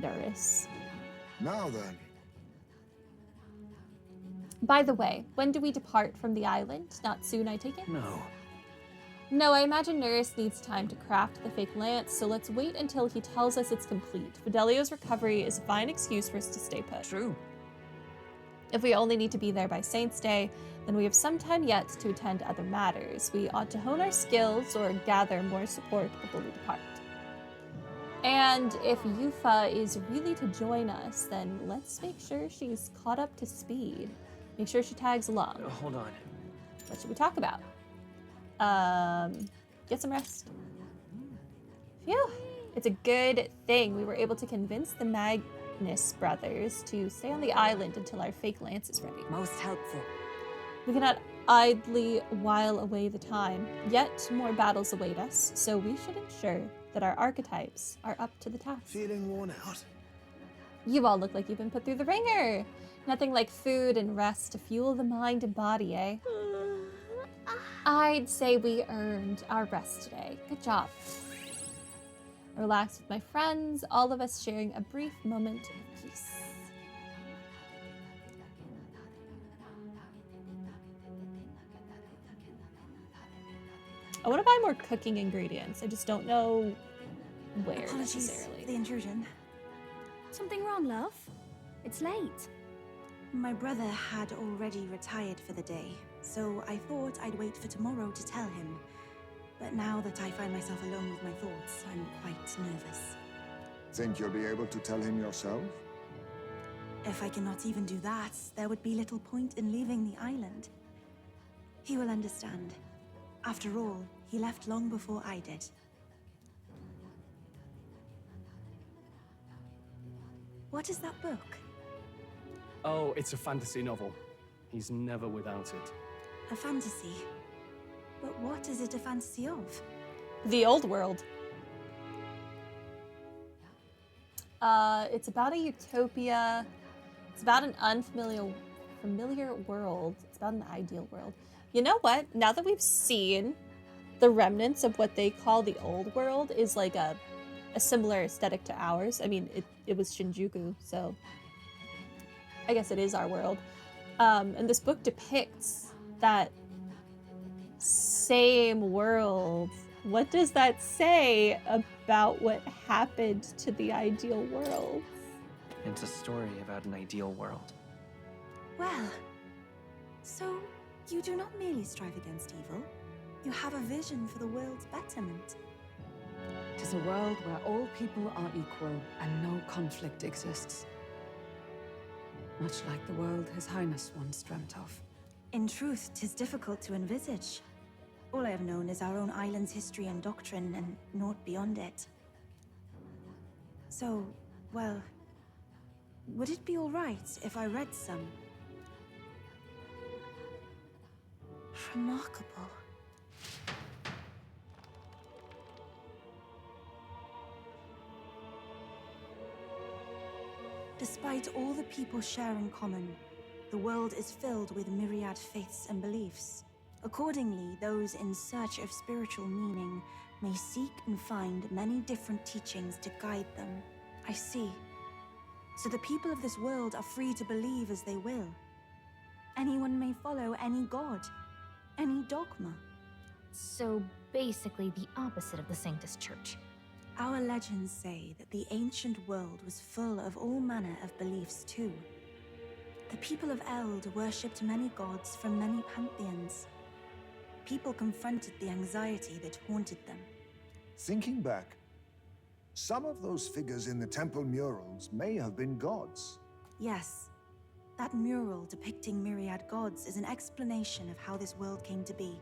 Duris. Now then. By the way, when do we depart from the island? Not soon, I take it? No. No, I imagine Nuris needs time to craft the fake lance, so let's wait until he tells us it's complete. Fidelio's recovery is a fine excuse for us to stay put. True. If we only need to be there by Saint's Day, then we have some time yet to attend to other matters. We ought to hone our skills or gather more support before we depart. And if Eupha is really to join us, then let's make sure she's caught up to speed. Make sure she tags along. Hold on. What should we talk about? Get some rest. Phew. It's a good thing we were able to convince the Magnus brothers to stay on the island until our fake lance is ready. Most helpful. We cannot idly while away the time. Yet more battles await us, so we should ensure that our archetypes are up to the task. Feeling worn out? You all look like you've been put through the ringer. Nothing like food and rest to fuel the mind and body, eh? I'd say we earned our rest today. Good job. I relaxed with my friends, all of us sharing a brief moment of peace. I want to buy more cooking ingredients. I just don't know where necessarily. For the intrusion. Something wrong, love? It's late. My brother had already retired for the day, so I thought I'd wait for tomorrow to tell him. But now that I find myself alone with my thoughts, I'm quite nervous. Think you'll be able to tell him yourself? If I cannot even do that, there would be little point in leaving the island. He will understand. After all, he left long before I did. What is that book? Oh, it's a fantasy novel. He's never without it. A fantasy? But what is it a fantasy of? The old world. It's about a utopia. It's about an familiar world. It's about an ideal world. You know what? Now that we've seen the remnants of what they call the old world is like a similar aesthetic to ours. I mean, it was Shinjuku, so I guess it is our world. And this book depicts that same world. What does that say about what happened to the ideal world? It's a story about an ideal world. Well, so you do not merely strive against evil. You have a vision for the world's betterment. It is a world where all people are equal and no conflict exists. Much like the world His Highness once dreamt of. In truth, 'tis difficult to envisage. All I have known is our own island's history and doctrine, and naught beyond it. So, well, would it be all right if I read some? Remarkable. Despite all the people share in common, the world is filled with myriad faiths and beliefs. Accordingly, those in search of spiritual meaning may seek and find many different teachings to guide them. I see. So the people of this world are free to believe as they will. Anyone may follow any god, any dogma. So basically the opposite of the Sanctus Church. Our legends say that the ancient world was full of all manner of beliefs too. The people of Eld worshipped many gods from many pantheons. People confronted the anxiety that haunted them. Thinking back, some of those figures in the temple murals may have been gods. Yes, that mural depicting myriad gods is an explanation of how this world came to be.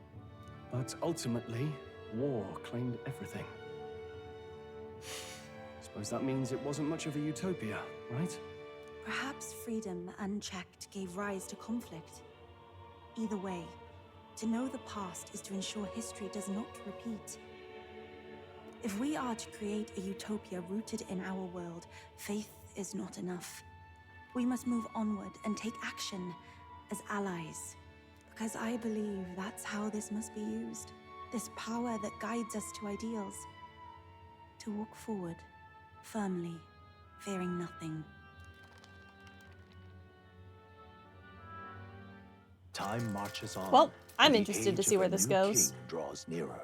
But ultimately, war claimed everything. Suppose that means it wasn't much of a utopia, right? Perhaps freedom unchecked gave rise to conflict. Either way, to know the past is to ensure history does not repeat. If we are to create a utopia rooted in our world, faith is not enough. We must move onward and take action as allies. Because I believe that's how this must be used. This power that guides us to ideals. To walk forward, firmly, fearing nothing. Time marches on. Well, I'm and the interested to age see of where a this new goes. king draws nearer.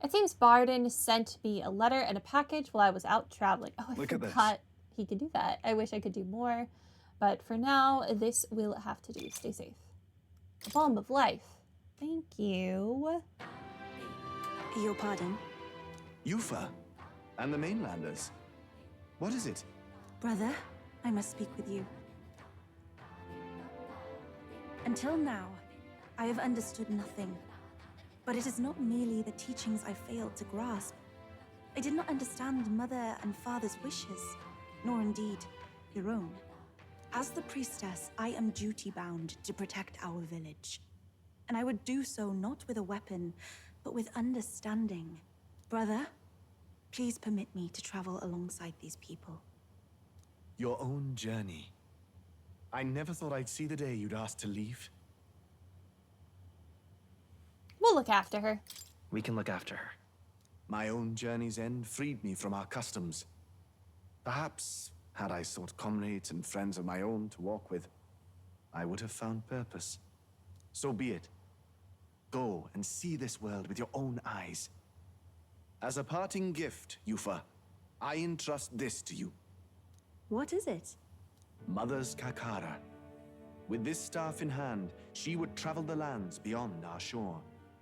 It seems Barden sent me a letter and a package while I was out traveling. Oh, I Look at this. forgot he could do that. I wish I could do more. But for now, this will have to do. Stay safe. A balm of life. Thank you. Your pardon? Eupha and the mainlanders. What is it? Brother, I must speak with you. Until now, I have understood nothing. But it is not merely the teachings I failed to grasp. I did not understand Mother and Father's wishes, nor indeed your own. As the priestess, I am duty-bound to protect our village. And I would do so not with a weapon, but with understanding. Brother, please permit me to travel alongside these people. Your own journey. I never thought I'd see the day you'd ask to leave. We'll look after her. We can look after her. My own journey's end freed me from our customs. Perhaps, had I sought comrades and friends of my own to walk with, I would have found purpose. So be it. Go and see this world with your own eyes. As a parting gift, Eupha, I entrust this to you. What is it? Mother's Kakara. With this staff in hand, she would travel the lands beyond our shore,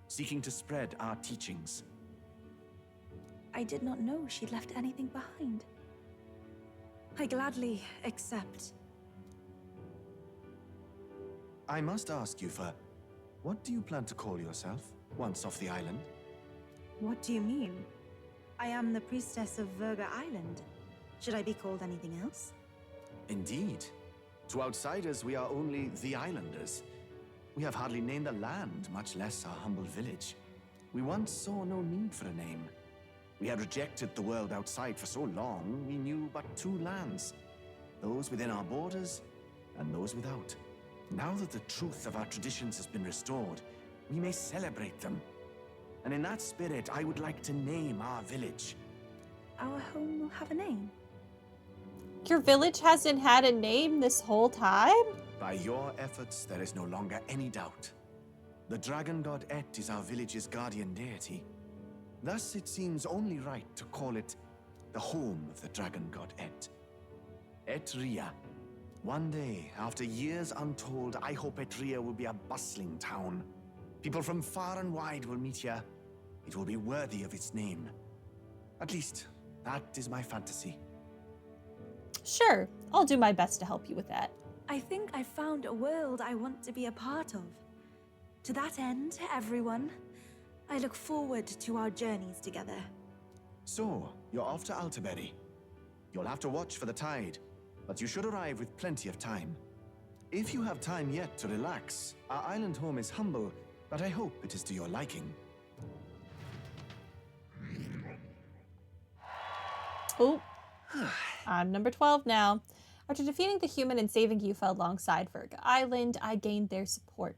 seeking to spread our teachings. I did not know she'd left anything behind. I gladly accept. I must ask, Eupha, what do you plan to call yourself, once off the island? What do you mean? I am the priestess of Verga Island. Should I be called anything else? Indeed. To outsiders, we are only the islanders. We have hardly named a land, much less our humble village. We once saw no need for a name. We had rejected the world outside for so long, we knew but two lands. Those within our borders, and those without. Now that the truth of our traditions has been restored, we may celebrate them. And in that spirit, I would like to name our village. Our home will have a name. Your village hasn't had a name this whole time? By your efforts, there is no longer any doubt. The dragon god Et is our village's guardian deity. Thus, it seems only right to call it the home of the dragon god Et. Etria. One day, after years untold, I hope Etria will be a bustling town. People from far and wide will meet here. It will be worthy of its name. At least, that is my fantasy. Sure, I'll do my best to help you with that. I think I found a world I want to be a part of. To that end, everyone, I look forward to our journeys together. So, you're off to Alterberry. You'll have to watch for the tide, but you should arrive with plenty of time. If you have time yet to relax, our island home is humble, but I hope it is to your liking. Oh, I'm number 12 now. After defeating the human and saving Eupha alongside Verga Island, I gained their support.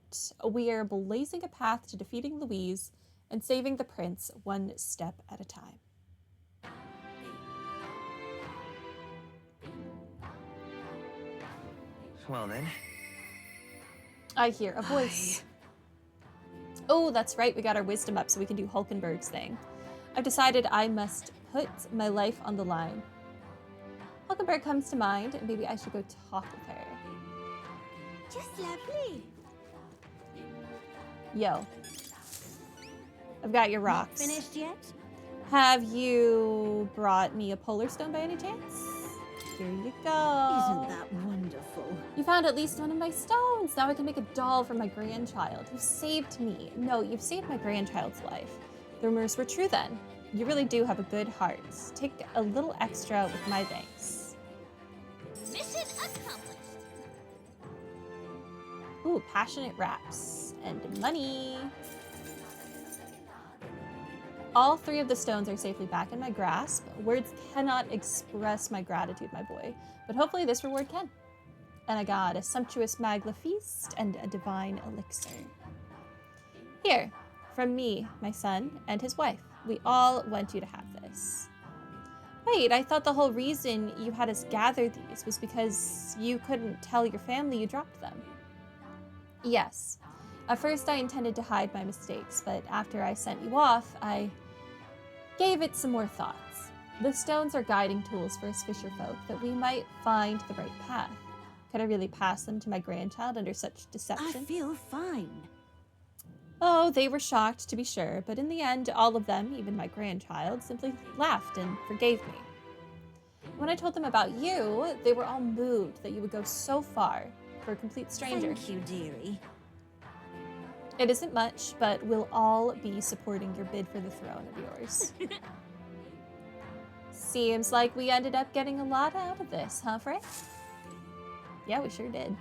We are blazing a path to defeating Louise and saving the prince one step at a time. Well then. I hear a voice. Oh, that's right. We got our wisdom up so we can do Hulkenberg's thing. I've decided I must put my life on the line. Hulkenberg comes to mind, and maybe I should go talk with her. Just lovely. Yo. I've got your rocks. Not finished yet? Have you brought me a polar stone by any chance? Here you go. Isn't that wonderful? You found at least one of my stones. Now I can make a doll for my grandchild. You saved me. No, you've saved my grandchild's life. The rumors were true then. You really do have a good heart. Take a little extra with my thanks. Mission accomplished. Ooh, passionate raps and money. All three of the stones are safely back in my grasp. Words cannot express my gratitude, my boy, but hopefully this reward can. And I got a sumptuous magla feast and a divine elixir. Here, From me, my son, and his wife. We all want you to have this. Wait, I thought the whole reason you had us gather these was because you couldn't tell your family you dropped them. Yes. At first I intended to hide my mistakes, but after I sent you off, I gave it some more thoughts. The stones are guiding tools for us fisher folk that we might find the right path. Could I really pass them to my grandchild under such deception? I feel fine. Oh, they were shocked, to be sure, but in the end, all of them, even my grandchild, simply laughed and forgave me. When I told them about you, they were all moved that you would go so far for a complete stranger. Thank you, dearie. It isn't much, but we'll all be supporting your bid for the throne of yours. Seems like we ended up getting a lot out of this, huh, Frey? Yeah, we sure did.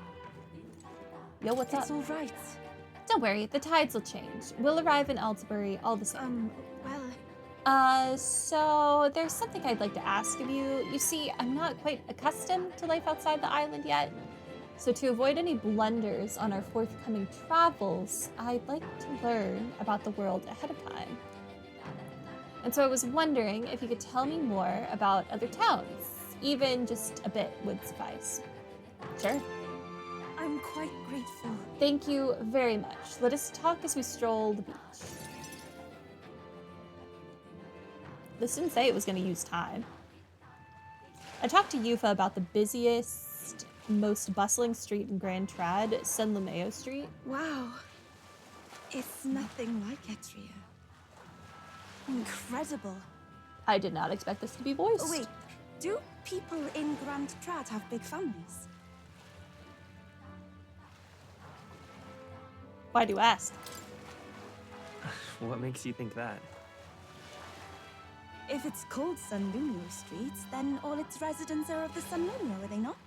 Yo, what's up? It's all right. Don't worry, the tides will change. We'll arrive in Altabury all the same. So there's something I'd like to ask of you. You see, I'm not quite accustomed to life outside the island yet. So to avoid any blunders on our forthcoming travels, I'd like to learn about the world ahead of time. And so I was wondering if you could tell me more about other towns. Even just a bit would suffice. Sure. I'm quite grateful. Thank you very much. Let us talk as we stroll the beach. This didn't say it was going to use time. I talked to Eupha about the busiest, most bustling street in Grand Trad, San Lumeo Street. Wow. It's nothing like Etria. Incredible. I did not expect this to be voiced. Oh, wait. Do people in Grand Trad have big families? Why do you ask? What makes you think that? If it's called San Lumio Street, then all its residents are of the San Lumio, are they not?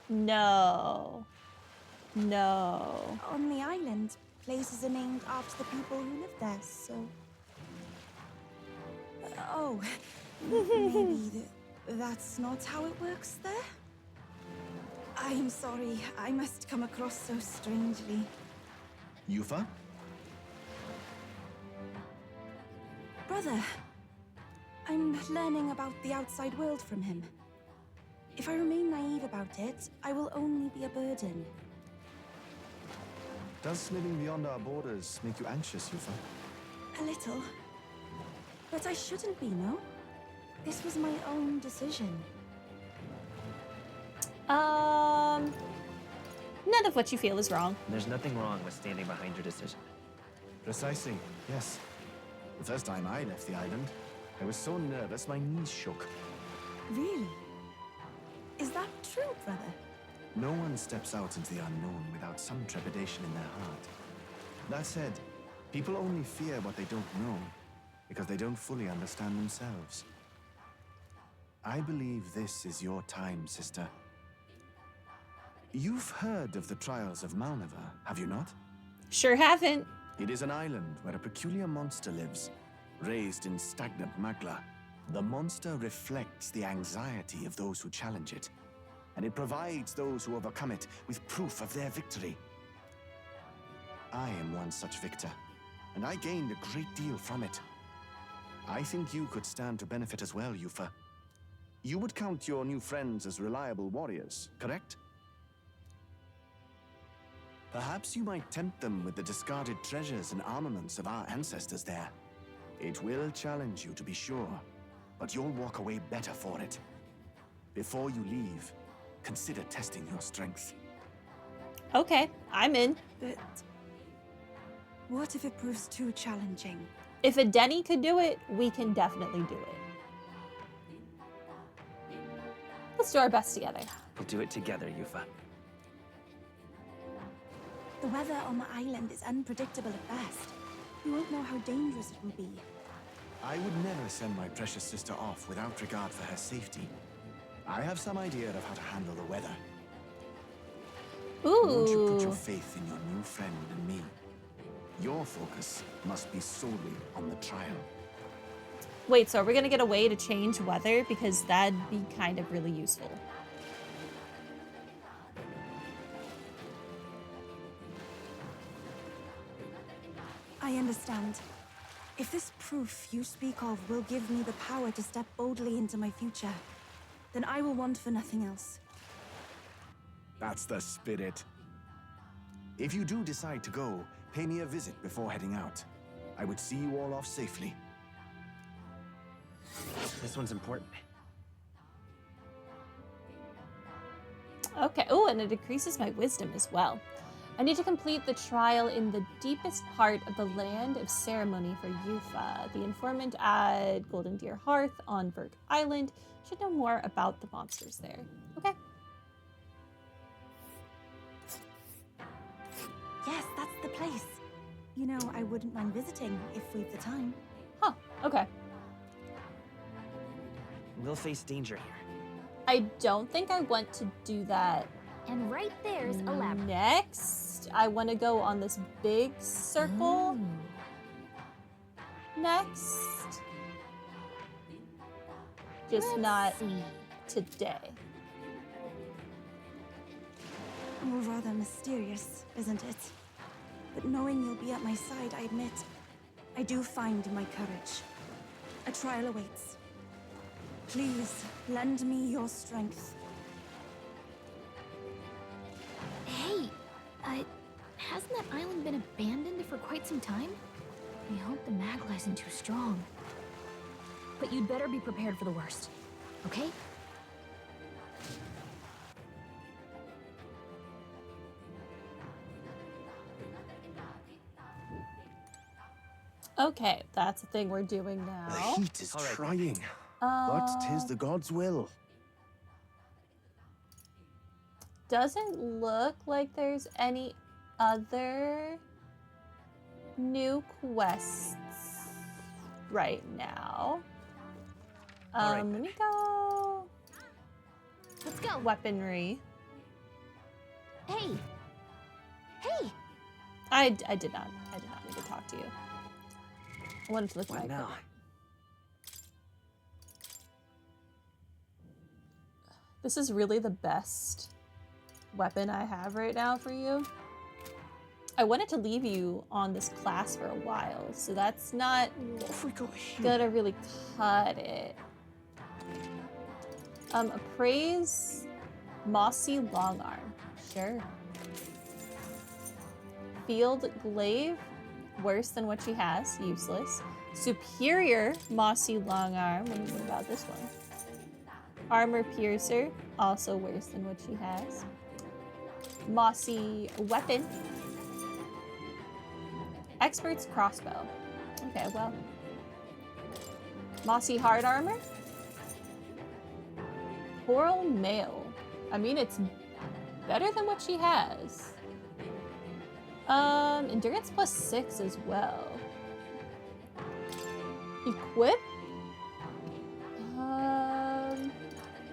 No. No. On the island, places are named after the people who live there, so... oh, maybe that's not how it works there? I'm sorry, I must come across so strangely. Eupha? Brother, I'm learning about the outside world from him. If I remain naive about it, I will only be a burden. Does living beyond our borders make you anxious, Eupha? A little. But I shouldn't be, no? This was my own decision. None of what you feel is wrong. There's nothing wrong with standing behind your decision. Precisely, yes. The first time I left the island, I was so nervous my knees shook. Really? Is that true, brother? No one steps out into the unknown without some trepidation in their heart. That said, people only fear what they don't know because they don't fully understand themselves. I believe this is your time, sister. You've heard of the trials of Malnever, have you not? Sure haven't. It is an island where a peculiar monster lives, raised in stagnant magma. The monster reflects the anxiety of those who challenge it, and it provides those who overcome it with proof of their victory. I am one such victor, and I gained a great deal from it. I think you could stand to benefit as well, Eupha. You would count your new friends as reliable warriors, correct? Perhaps you might tempt them with the discarded treasures and armaments of our ancestors there. It will challenge you, to be sure, but you'll walk away better for it. Before you leave, consider testing your strength. Okay, I'm in. But... what if it proves too challenging? If a Denny could do it, we can definitely do it. Let's do our best together. We'll do it together, Eupha. The weather on the island is unpredictable at best. We won't know how dangerous it will be. I would never send my precious sister off without regard for her safety. I have some idea of how to handle the weather. Won't you put your Ooh. faith in your new friend and me? Your focus must be solely on the trial. Wait, so are we gonna get a way to change weather? Because that'd be kind of really useful. I understand. If this proof you speak of will give me the power to step boldly into my future, then I will want for nothing else. That's the spirit. If you do decide to go, pay me a visit before heading out. I would see you all off safely. This one's important. Okay. Oh, and it increases my wisdom as well. I need to complete the trial in the deepest part of the land of ceremony for Eupha. The informant at Golden Deer Hearth on Berg Island should know more about the monsters there. Okay. Yes, that's the place. You know, I wouldn't mind visiting if we've the time. Huh. Okay. We'll face danger here. I don't think I want to do that And right there's a labyrinth. next. I want to go on this big circle next. Just Let's not see. today. Oh, rather mysterious, isn't it? But knowing you'll be at my side, I admit, I do find my courage. A trial awaits. Please, lend me your strength. Hey, hasn't that island been abandoned for quite some time? I hope the Magla isn't too strong. But you'd better be prepared for the worst, okay? Okay, that's the thing we're doing The now. heat is All right. trying, but 'tis the gods' will. Doesn't look like there's any other new quests right now. All right, Let me go Let's go. weaponry. Hey! Hey! I did not need to talk to you. I wanted to look at What my now? equipment. This is really the best weapon I have right now for you. I wanted to leave you on this class for a while, so that's not Off we go here. gonna really cut it. Appraise Mossy Longarm. Sure. Field Glaive, worse than what she has, useless. Superior Mossy Longarm, what about this one? Armor Piercer, also worse than what she has. Mossy Weapon. Expert's Crossbow. Okay, well. Mossy Hard Armor. Coral Mail. I mean, it's better than what she has. Endurance +6 as well. Equip?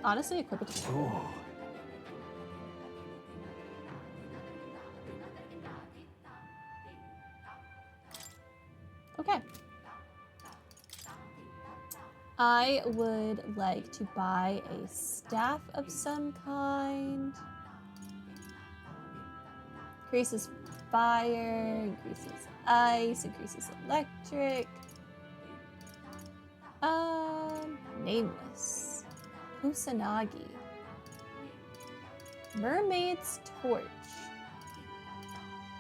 Honestly, equip it to Oh, Okay. I would like to buy a staff of some kind. Increases fire, increases ice, increases electric. Nameless. Kusanagi. Mermaid's Torch.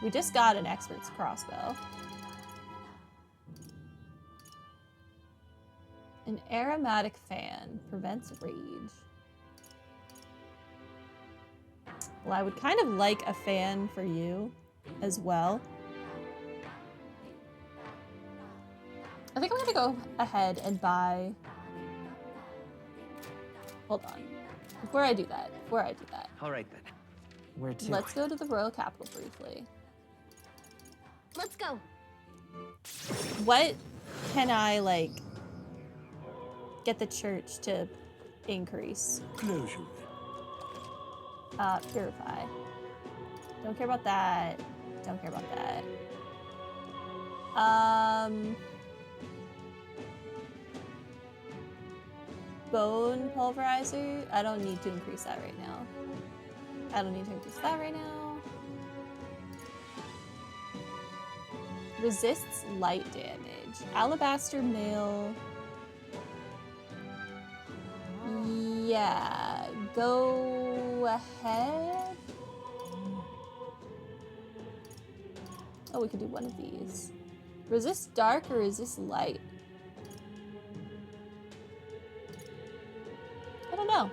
We just got an expert's crossbow. An aromatic fan prevents rage. Well, I would kind of like a fan for you as well. I think I'm gonna go ahead and buy. Hold on. Before I do that, All right then. Where to? let's go to the royal capital briefly. Let's go. What can I like get the church to increase? Closure. Purify. Don't care about that. Don't care about that. Bone pulverizer. I don't need to increase that right now. Resists light damage. Alabaster mail. Yeah, go ahead. Oh, we could do one of these. Resist dark or resist light? I don't know.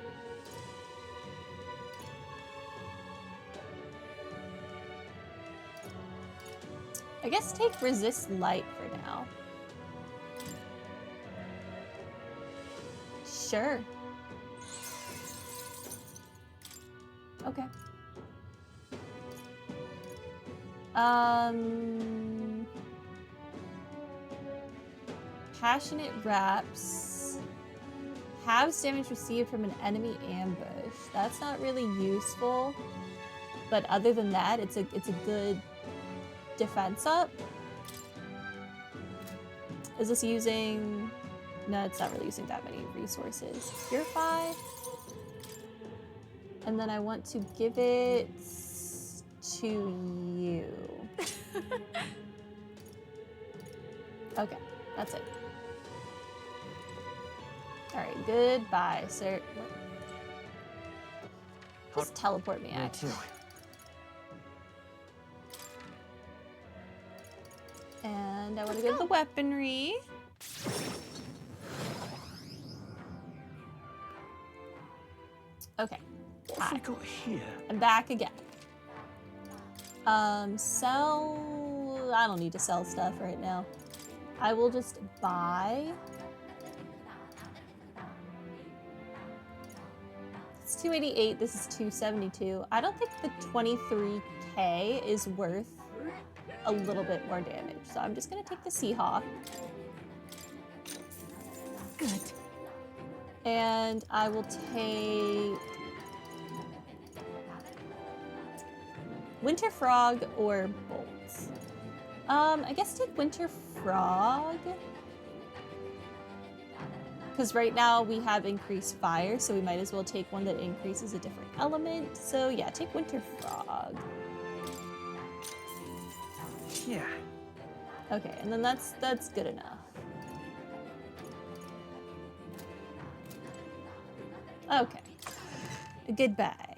I guess take resist light for now. Sure. Okay. Passionate Wraps. Halves damage received from an enemy ambush. That's not really useful. But other than that, it's a good defense up. Is this using... No, it's not really using that many resources. Purify. And then I want to give it to you. Okay, that's it. Alright, goodbye, sir. Just teleport me out. And I want to get the weaponry. Okay. What have we got here? I'm back again. Sell... I don't need to sell stuff right now. I will just buy. It's 288, this is 272. I don't think the 23k is worth a little bit more damage, so I'm just gonna take the Seahawk. Good. And I will take Winter Frog or Bolts. I guess take Winter Frog. Because right now we have increased fire, so we might as well take one that increases a different element. So yeah, take Winter Frog. Yeah. Okay, and then that's good enough. Okay. Goodbye.